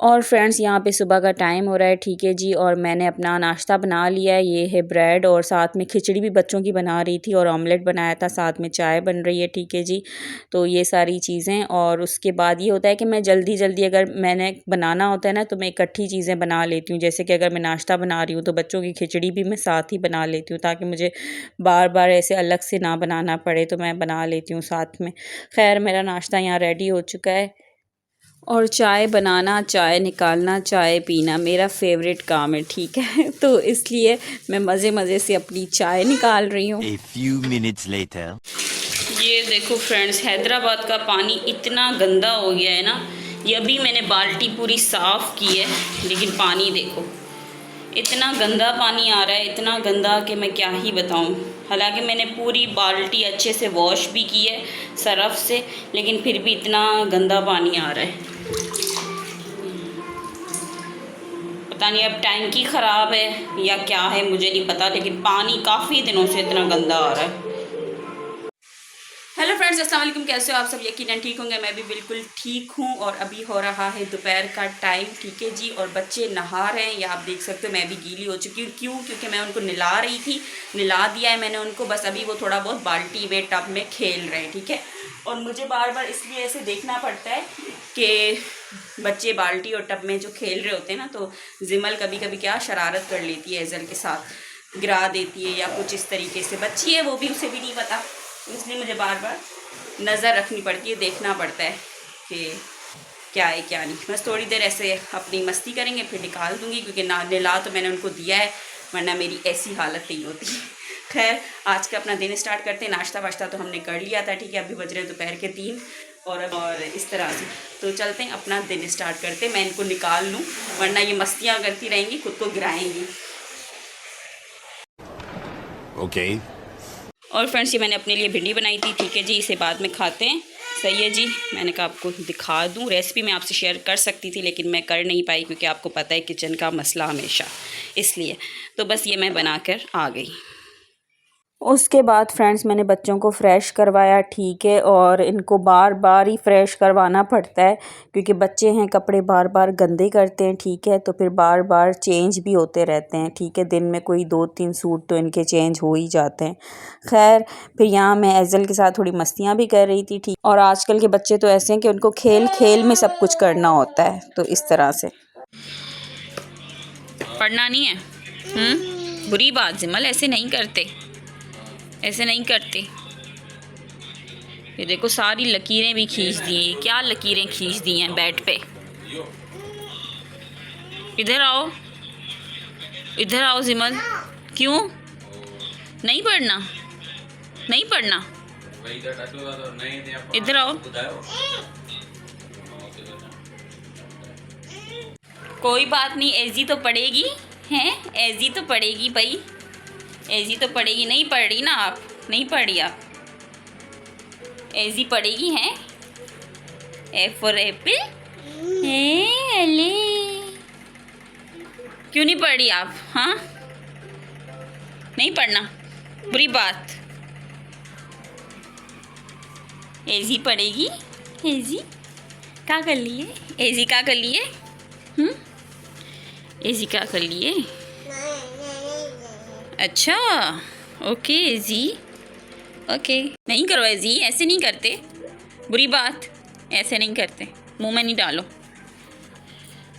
और फ्रेंड्स यहाँ पे सुबह का टाइम हो रहा है, ठीक है जी। और मैंने अपना नाश्ता बना लिया है। ये है ब्रेड और साथ में खिचड़ी भी बच्चों की बना रही थी और ऑमलेट बनाया था, साथ में चाय बन रही है, ठीक है जी। तो ये सारी चीज़ें, और उसके बाद ये होता है कि मैं जल्दी जल्दी अगर मैंने बनाना होता है ना तो मैं इकट्ठी चीज़ें बना लेती हूँ। जैसे कि अगर मैं नाश्ता बना रही हूँ तो बच्चों की खिचड़ी भी मैं साथ ही बना लेती हूँ, ताकि मुझे बार बार ऐसे अलग से ना बनाना पड़े, तो मैं बना लेती हूँ साथ में। खैर, मेरा नाश्ता यहाँ रेडी हो चुका है। और चाय बनाना, चाय निकालना, चाय पीना मेरा फेवरेट काम है, ठीक है। तो इसलिए मैं मज़े मज़े से अपनी चाय निकाल रही हूँ। A few minutes later. ये देखो फ्रेंड्स, हैदराबाद का पानी इतना गंदा हो गया है ना। ये अभी मैंने बाल्टी पूरी साफ़ की है, लेकिन पानी देखो, इतना गंदा पानी आ रहा है, इतना गंदा कि मैं क्या ही बताऊं। हालांकि मैंने पूरी बाल्टी अच्छे से वॉश भी की है सरफ़ से, लेकिन फिर भी इतना गंदा पानी आ रहा है। पता नहीं अब टैंकी ख़राब है या क्या है, मुझे नहीं पता, लेकिन पानी काफ़ी दिनों से इतना गंदा आ रहा है। हेलो फ्रेंड्स, अस्सलाम वालेकुम। कैसे हो आप सब? यकीनन ठीक होंगे, मैं भी बिल्कुल ठीक हूँ। और अभी हो रहा है दोपहर का टाइम, ठीक है जी। और बच्चे नहा रहे हैं, या आप देख सकते हो मैं भी गीली हो चुकी हूँ। क्यों? क्योंकि मैं उनको नहला रही थी, नहला दिया है मैंने उनको, बस अभी वो थोड़ा बहुत बाल्टी में टब में खेल रहे हैं, ठीक है। और मुझे बार बार इसलिए ऐसे देखना पड़ता है कि बच्चे बाल्टी और टब में जो खेल रहे होते हैं ना, तो जिमल कभी कभी क्या शरारत कर लेती है एजल के साथ, गिरा देती है या कुछ इस तरीके से। बच्ची है वो भी, उसे भी नहीं पता, इसलिए मुझे बार बार नज़र रखनी पड़ती है, देखना पड़ता है कि क्या है क्या नहीं। बस थोड़ी देर ऐसे अपनी मस्ती करेंगे, फिर निकाल दूँगी, क्योंकि ना नहला तो मैंने उनको दिया है, वरना मेरी ऐसी हालत नहीं होती। खैर, आज का अपना दिन स्टार्ट करते हैं। नाश्ता वाश्ता तो हमने कर लिया था, ठीक है। अभी बज रहे दोपहर के 3 और इस तरह से तो चलते हैं, अपना दिन स्टार्ट करते हैं। मैं इनको निकाल लूँ, वरना ये मस्तियाँ करती रहेंगी, खुद को गिराएँगी। Okay. और फ्रेंड्स, ये मैंने अपने लिए भिंडी बनाई थी, ठीक है जी। इसे बाद में खाते हैं, सही है जी। मैंने कहा आपको दिखा दूं, रेसिपी मैं आपसे शेयर कर सकती थी, लेकिन मैं कर नहीं पाई, क्योंकि आपको पता है किचन का मसला हमेशा, इसलिए तो बस ये मैं बनाकर आ गई। उसके बाद फ्रेंड्स, मैंने बच्चों को फ़्रेश करवाया, ठीक है। और इनको बार बार ही फ़्रेश करवाना पड़ता है, क्योंकि बच्चे हैं, कपड़े बार बार गंदे करते हैं, ठीक है। तो फिर बार बार चेंज भी होते रहते हैं, ठीक है। दिन में कोई 2-3 सूट तो इनके चेंज हो ही जाते हैं। खैर, फिर यहाँ मैं एज़ल के साथ थोड़ी मस्तियाँ भी कर रही थी, ठीक। और आजकल के बच्चे तो ऐसे हैं कि उनको खेल खेल में सब कुछ करना होता है, तो इस तरह से। पढ़ना नहीं है? बुरी बात जिमल, ऐसे नहीं करते, ऐसे नहीं करते। ये देखो, सारी लकीरें भी खींच दी हैं। क्या लकीरें खींच दी हैं बेड पे। इधर आओ, इधर आओ जिमल। क्यों नहीं पढ़ना? नहीं पढ़ना, इधर आओ। कोई बात नहीं, एजी तो पढ़ेगी, हैं? एजी तो पढ़ेगी भाई, एजी तो पढ़ेगी। नहीं पढ़ रही ना आप, नहीं पढ़ रही आप, एजी पढ़ेगी, हैं? ए फॉर एप्पल, अले। क्यों नहीं पढ़ रही आप? हाँ, नहीं पढ़ना, बुरी बात। एजी पढ़ेगी। एजी क्या कर लिए? एजी क्या कर लिए? एजी क्या कर लिए? अच्छा, ओके एजी, ओके। नहीं करो एजी, ऐसे नहीं करते, बुरी बात, ऐसे नहीं करते। मुंह में नहीं डालो।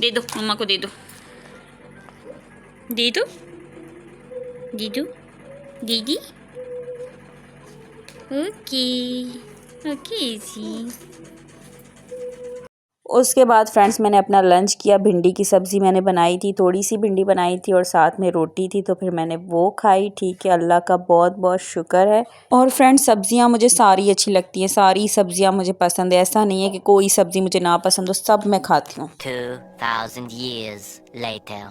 दे दो मम्मा को, दे दो, दे दो, दे दो, दीदी। ओके, ओके जी। उसके बाद फ्रेंड्स, मैंने अपना लंच किया। भिंडी की सब्ज़ी मैंने बनाई थी, थोड़ी सी भिंडी बनाई थी और साथ में रोटी थी, तो फिर मैंने वो खाई, ठीक है। अल्लाह का बहुत बहुत शुक्र है। और फ्रेंड्स, सब्ज़ियाँ मुझे सारी अच्छी लगती हैं, सारी सब्ज़ियाँ मुझे पसंद है। ऐसा नहीं है कि कोई सब्ज़ी मुझे ना पसंद हो, सब मैं खाती हूँ। 2000 years later.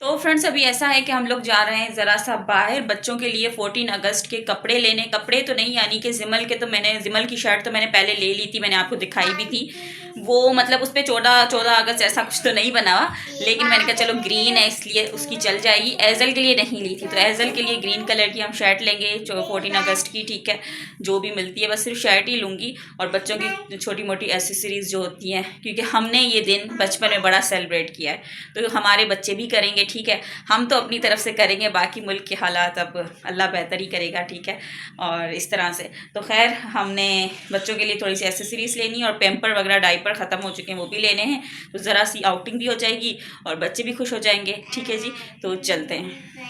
तो फ्रेंड्स अभी ऐसा है कि हम लोग जा रहे हैं ज़रा सा बाहर बच्चों के लिए 14 अगस्त के कपड़े लेने। कपड़े तो नहीं, यानी कि जिमल के, तो मैंने जिमल की शर्ट तो मैंने पहले ले ली थी, मैंने आपको दिखाई भी थी। वो मतलब उस पर 14 अगस्त ऐसा कुछ तो नहीं बना हुआ, लेकिन मैंने कहा चलो ग्रीन है इसलिए उसकी चल जाएगी। एजल के लिए नहीं ली थी, तो एजल के लिए ग्रीन कलर की हम शर्ट लेंगे 14 अगस्त की, ठीक है। जो भी मिलती है बस सिर्फ शर्ट ही लूँगी, और बच्चों की छोटी मोटी एसेसरीज जो होती हैं, क्योंकि हमने ये दिन बचपन में बड़ा सेलिब्रेट किया है, तो हमारे बच्चे भी करेंगे, ठीक है। हम तो अपनी तरफ से करेंगे, बाकी मुल्क के हालात अब अल्लाह बेहतर ही करेगा, ठीक है। और इस तरह से तो खैर हमने बच्चों के लिए थोड़ी सी एसेसरीज लेनी, और पैम्पर वगैरह डाइपर ख़त्म हो चुके हैं वो भी लेने हैं, तो ज़रा सी आउटिंग भी हो जाएगी और बच्चे भी खुश हो जाएंगे, ठीक है जी। तो चलते हैं।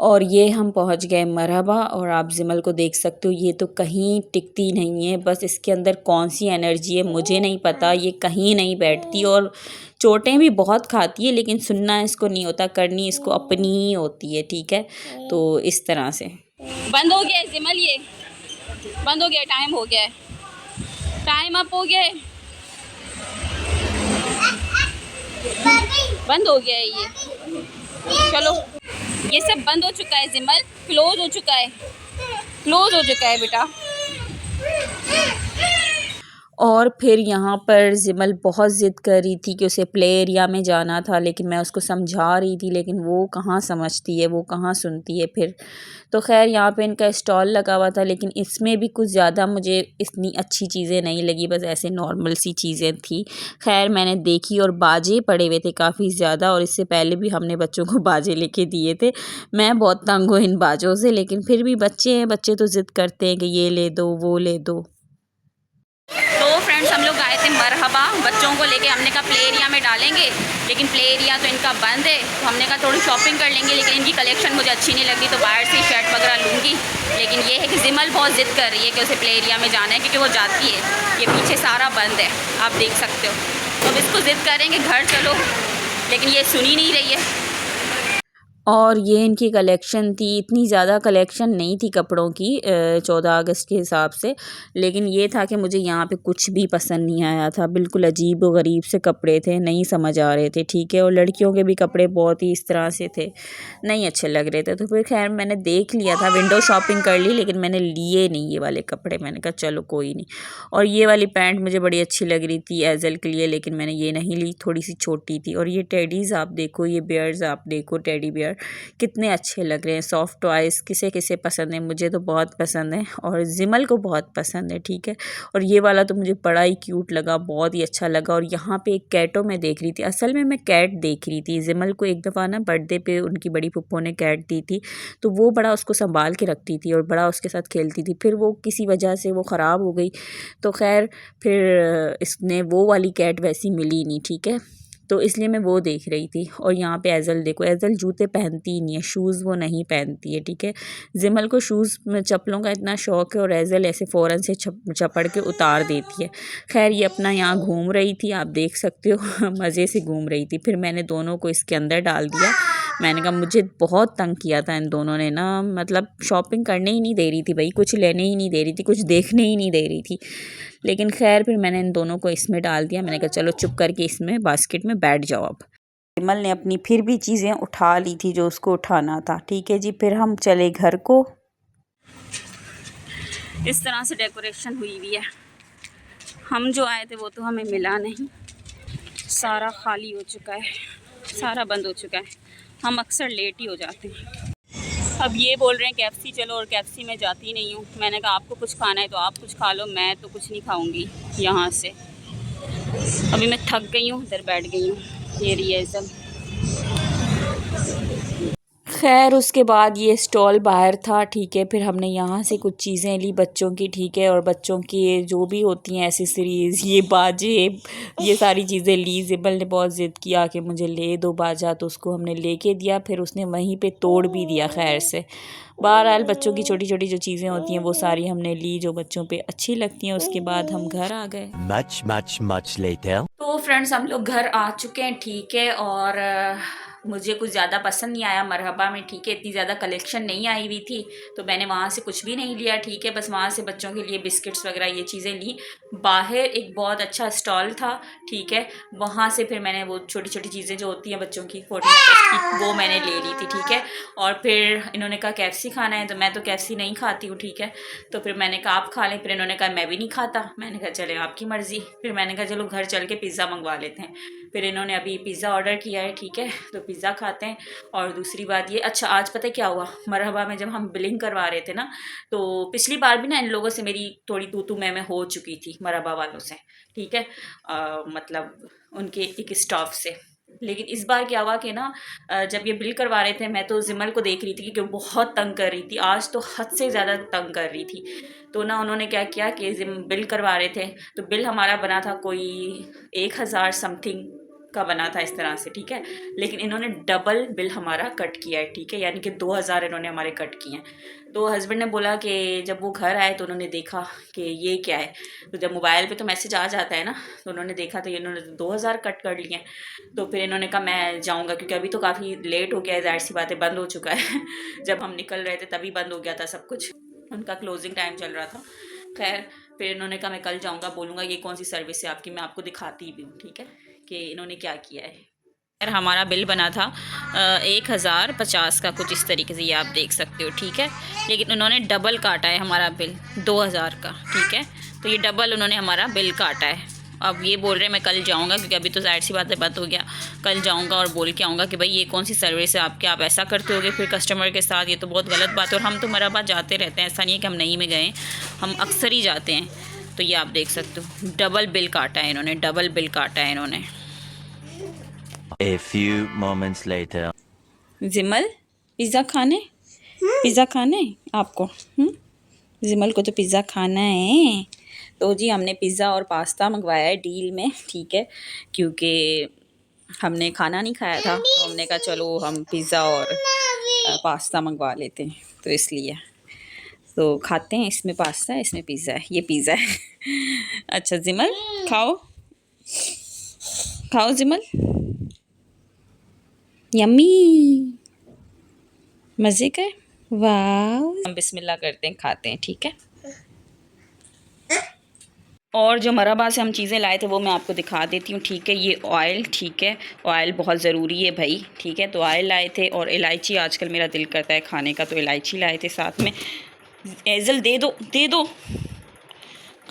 और ये हम पहुंच गए मरहबा, और आप जिमल को देख सकते हो, ये तो कहीं टिकती नहीं है, बस इसके अंदर कौन सी एनर्जी है मुझे नहीं पता, ये कहीं नहीं बैठती और चोटें भी बहुत खाती है, लेकिन सुनना इसको नहीं होता, करनी इसको अपनी ही होती है, ठीक है। तो इस तरह से बंद हो गया है जिमल, ये बंद हो गया, टाइम हो गया है, टाइम अप हो गया है, बंद हो गया है ये, चलो ये सब बंद हो चुका है जिमल, क्लोज हो चुका है, क्लोज हो चुका है बेटा। और फिर यहाँ पर जिमल बहुत ज़िद कर रही थी कि उसे प्ले एरिया में जाना था, लेकिन मैं उसको समझा रही थी, लेकिन वो कहाँ समझती है, वो कहाँ सुनती है फिर। तो खैर यहाँ पे इनका स्टॉल लगा हुआ था, लेकिन इसमें भी कुछ ज़्यादा मुझे इतनी अच्छी चीज़ें नहीं लगी, बस ऐसे नॉर्मल सी चीज़ें थी। खैर मैंने देखी, और बाजे पड़े हुए थे काफ़ी ज़्यादा, और इससे पहले भी हमने बच्चों को बाजे लेके दिए थे। मैं बहुत तंग हूँ इन बाजों से, लेकिन फिर भी बच्चे हैं, बच्चे तो ज़िद करते हैं कि ये ले दो वो ले दो। तो फ्रेंड्स हम लोग आए थे मरहबा, बच्चों को लेके, हमने कहा प्ले एरिया में डालेंगे, लेकिन प्ले एरिया तो इनका बंद है, तो हमने कहा थोड़ी शॉपिंग कर लेंगे, लेकिन इनकी कलेक्शन मुझे अच्छी नहीं लगी, तो बाहर से शर्ट वगैरह लूँगी। लेकिन ये है कि जिमल बहुत ज़िद कर रही है कि उसे प्ले एरिया में जाना है, क्योंकि वो जाती है, ये पीछे सारा बंद है, आप देख सकते हो। तो अब इसको ज़िद करेंगे घर चलो, लेकिन ये सुन ही नहीं रही है। और ये इनकी कलेक्शन थी, इतनी ज़्यादा कलेक्शन नहीं थी कपड़ों की 14 अगस्त के हिसाब से, लेकिन ये था कि मुझे यहाँ पे कुछ भी पसंद नहीं आया था, बिल्कुल अजीब व गरीब से कपड़े थे, नहीं समझ आ रहे थे, ठीक है। और लड़कियों के भी कपड़े बहुत ही इस तरह से थे, नहीं अच्छे लग रहे थे। तो फिर खैर मैंने देख लिया था, विंडो शॉपिंग कर ली, लेकिन मैंने लिए नहीं ये वाले कपड़े, मैंने कहा चलो कोई नहीं। और ये वाली पैंट मुझे बड़ी अच्छी लग रही थी एजल के लिए, लेकिन मैंने ये नहीं ली, थोड़ी सी छोटी थी। और ये टेडीज़ आप देखो, ये बेयर्स आप देखो, टेडी बेयर कितने अच्छे लग रहे हैं, सॉफ्ट टॉयज़ किसे किसे पसंद है, मुझे तो बहुत पसंद है, और जिमल को बहुत पसंद है, ठीक है। और ये वाला तो मुझे बड़ा ही क्यूट लगा, बहुत ही अच्छा लगा। और यहाँ पे एक कैटो मैं देख रही थी, असल में मैं कैट देख रही थी। जिमल को एक दफ़ा ना बर्थडे पे उनकी बड़ी फुप्पो ने कैट दी थी, तो वो बड़ा उसको संभाल के रखती थी और बड़ा उसके साथ खेलती थी, फिर वो किसी वजह से वो ख़राब हो गई, तो खैर फिर इसने वो वाली कैट वैसी मिली नहीं, ठीक है। तो इसलिए मैं वो देख रही थी। और यहाँ पे एजल देखो, एजल जूते पहनती ही नहीं है, शूज़ वो नहीं पहनती है, ठीक है। जिमल को शूज़ में चप्पलों का इतना शौक़ है, और एजल ऐसे फ़ौरन से चपड़ के उतार देती है। खैर ये अपना यहाँ घूम रही थी, आप देख सकते हो मज़े से घूम रही थी। फिर मैंने दोनों को इसके अंदर डाल दिया, मैंने कहा मुझे बहुत तंग किया था इन दोनों ने ना, मतलब शॉपिंग करने ही नहीं दे रही थी भाई, कुछ लेने ही नहीं दे रही थी, कुछ देखने ही नहीं दे रही थी। लेकिन खैर फिर मैंने इन दोनों को इसमें डाल दिया, मैंने कहा चलो चुप करके इसमें बास्केट में बैठ जाओ अब। विमल ने अपनी फिर भी चीज़ें उठा ली थी जो उसको उठाना था, ठीक है जी। फिर हम चले घर को। इस तरह से डेकोरेशन हुई हुई है, हम जो आए थे वो तो हमें मिला नहीं, सारा खाली हो चुका है, सारा बंद हो चुका है। हम अक्सर लेट ही हो जाते हैं। अब ये बोल रहे हैं KFC चलो, और KFC में जाती नहीं हूँ। मैंने कहा आपको कुछ खाना है तो आप कुछ खा लो, मैं तो कुछ नहीं खाऊंगी यहाँ से। अभी मैं थक गई हूँ, इधर बैठ गई हूँ, ये रिएजल। खैर उसके बाद ये स्टॉल बाहर था, ठीक है। फिर हमने यहाँ से कुछ चीज़ें ली बच्चों की, ठीक है। और बच्चों की जो भी होती हैं एसेसरीज़, ये बाजे, ये सारी चीज़ें ली। जिबल ने बहुत ज़िद किया कि मुझे ले दो बाजा, तो उसको हमने लेके दिया, फिर उसने वहीं पे तोड़ भी दिया खैर से। बहरहाल बच्चों की छोटी छोटी जो चीज़ें होती हैं वो सारी हमने ली जो बच्चों पे अच्छी लगती हैं। उसके बाद हम घर आ गए। Much later. तो फ्रेंड्स हम लोग घर आ चुके हैं, ठीक है। और मुझे कुछ ज़्यादा पसंद नहीं आया मरहबा में, ठीक है, इतनी ज़्यादा कलेक्शन नहीं आई हुई थी, तो मैंने वहाँ से कुछ भी नहीं लिया, ठीक है, बस वहाँ से बच्चों के लिए बिस्किट्स वगैरह ये चीज़ें ली। बाहर एक बहुत अच्छा स्टॉल था, ठीक है, वहाँ से फिर मैंने वो छोटी छोटी चीज़ें जो होती हैं बच्चों की 14 की, वो मैंने ले ली थी, ठीक है। और फिर इन्होंने कहा KFC खाना है, तो मैं तो KFC नहीं खाती हूँ, ठीक है, तो फिर मैंने कहा आप खा लें, फिर इन्होंने कहा मैं भी नहीं खाता, मैंने कहा चले आपकी मर्ज़ी, फिर मैंने कहा चलो घर चल के पिज़्ज़ा मंगवा लेते हैं, फिर इन्होंने अभी पिज़्ज़ा ऑर्डर किया है, ठीक है, तो पिज़्ज़ा खाते हैं। और दूसरी बात ये, अच्छा आज पता है क्या हुआ, मरहबा में जब हम बिलिंग करवा रहे थे ना, तो पिछली बार भी ना इन लोगों से मेरी थोड़ी तू मैं हो चुकी थी मरहबा वालों से, ठीक है, मतलब उनके एक स्टाफ से। लेकिन इस बार क्या हुआ कि ना जब ये बिल करवा रहे थे, मैं तो जिमल को देख रही थी कि वो बहुत तंग कर रही थी, आज तो हद से ज़्यादा तंग कर रही थी। तो ना उन्होंने क्या किया कि बिल करवा रहे थे, तो बिल हमारा बना था कोई 1000 समथिंग का बना था इस तरह से, ठीक है, लेकिन इन्होंने डबल बिल हमारा कट किया है, ठीक है, यानी कि 2000 इन्होंने हमारे कट किए हैं। तो हस्बैंड ने बोला कि जब वो घर आए तो उन्होंने देखा कि ये क्या है, तो जब मोबाइल पे तो मैसेज आ जाता है ना, तो उन्होंने देखा तो इन्होंने 2000 कट कर लिए हैं। तो फिर इन्होंने कहा मैं जाऊँगा, क्योंकि अभी तो काफ़ी लेट हो गया है, ज़ाहिर सी बात है बंद हो चुका है जब हम निकल रहे थे तभी बंद हो गया था सब कुछ, उनका क्लोजिंग टाइम चल रहा था। खैर फिर इन्होंने कहा मैं कल जाऊँगा, बोलूँगा ये कौन सी सर्विस है आपकी, मैं आपको दिखाती भी हूँ, ठीक है, कि इन्होंने क्या किया है। यार हमारा बिल बना था 1050 का कुछ इस तरीके से, ये आप देख सकते हो, ठीक है, लेकिन उन्होंने डबल काटा है हमारा बिल 2000 का, ठीक है, तो ये डबल उन्होंने हमारा बिल काटा है। अब ये बोल रहे हैं मैं कल जाऊंगा, क्योंकि अभी तो ज़ाहिर सी बात है बंद हो गया, कल जाऊंगा और बोल के आऊँगा कि भाई ये कौन सी सर्विस है आपके, आप ऐसा करते होगे फिर कस्टमर के साथ, ये तो बहुत गलत बात है। और हम तो मरहबा जाते रहते हैं, ऐसा नहीं है कि हम नहीं में गए, हम अक्सर ही जाते हैं। तो ये आप देख सकते हो डबल बिल काटा है इन्होंने, डबल बिल काटा है इन्होंने। A few moments later. जिमल पिज़्ज़ा खाने, पिज़्ज़ा खाने आपको, जिमल को तो पिज़्ज़ा खाना है। तो जी हमने पिज़्ज़ा और पास्ता मंगवाया है डील में, ठीक है, क्योंकि हमने खाना नहीं खाया था, तो हमने कहा चलो हम पिज़्ज़ा और पास्ता मंगवा लेते हैं, तो इसलिए तो खाते हैं, इसमें पास्ता है इसमें पिज़्ज़ा है, ये पिज़्ज़ा है अच्छा जिमल खाओ, खाओ जिमल, यम्मी, मज़े का है, वाह। हम बिस्मिल्लाह करते हैं, खाते हैं, ठीक है। और जो मरहबा से हम चीज़ें लाए थे वो मैं आपको दिखा देती हूँ, ठीक है, ये ऑयल, ठीक है, ऑयल बहुत ज़रूरी है भाई, ठीक है, तो ऑयल लाए थे, और इलायची आजकल मेरा दिल करता है खाने का, तो इलायची लाए थे साथ में। एज़ल दे दो दे दो,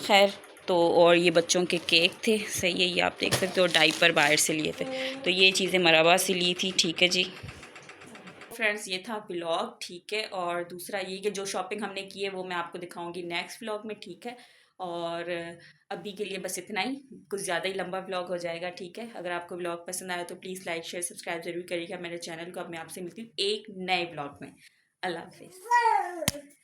खैर तो और ये बच्चों के केक थे, सही है, ये आप देख सकते हो, डाइपर बाहर से लिए थे, तो ये चीज़ें मरहबा से ली थी, ठीक है जी। फ्रेंड्स ये था व्लॉग, ठीक है, और दूसरा ये कि जो शॉपिंग हमने की है वो मैं आपको दिखाऊंगी नेक्स्ट व्लॉग में, ठीक है, और अभी के लिए बस इतना ही, कुछ ज़्यादा ही लंबा व्लॉग हो जाएगा, ठीक है। अगर आपको व्लॉग पसंद आया तो प्लीज़ लाइक शेयर सब्सक्राइब ज़रूर करिएगा मेरे चैनल को। अब मैं आपसे मिलती हूँ एक नए व्लॉग में। अल्लाह हाफिज़।